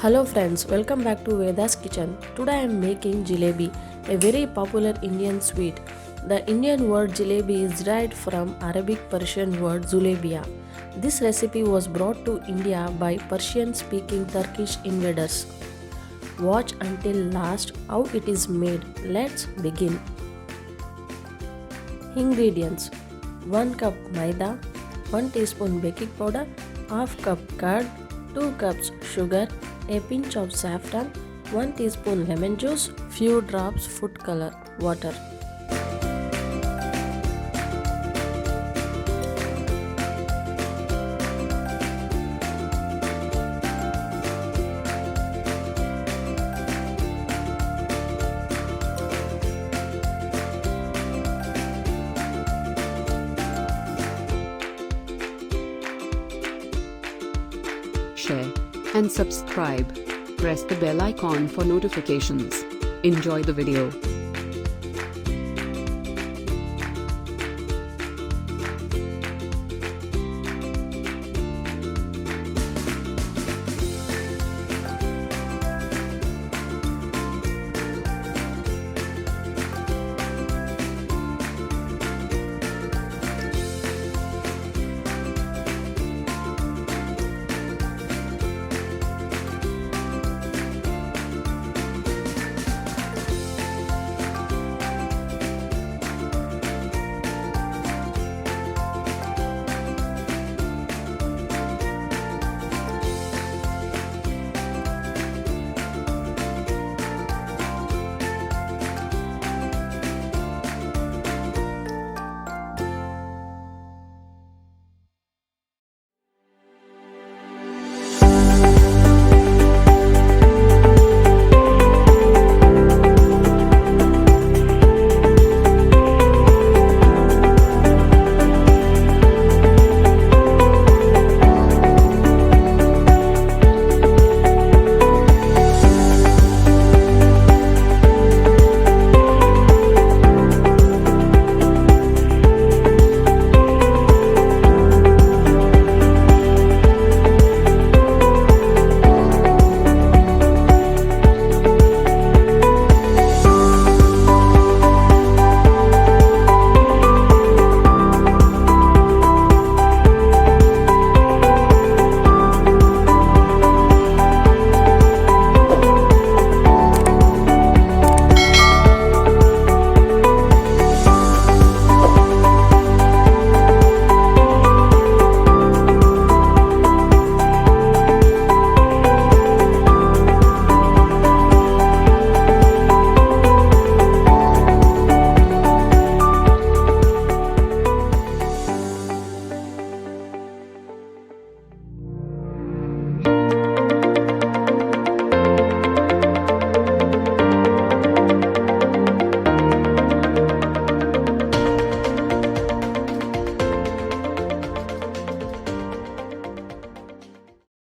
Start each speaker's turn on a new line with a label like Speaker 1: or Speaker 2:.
Speaker 1: Hello friends, welcome back to Veda's kitchen. Today I am making jalebi, a very popular Indian sweet. The Indian word jalebi is derived from Arabic Persian word zulabiya. This recipe was brought to India by Persian-speaking Turkish invaders. Watch until last how it is made. Let's begin. Ingredients: 1 cup maida, 1 teaspoon baking powder, half cup curd, 2 cups sugar, a pinch of saffron, 1 teaspoon lemon juice, few drops food color, water.
Speaker 2: Share and subscribe. Press the bell icon for notifications. Enjoy the video.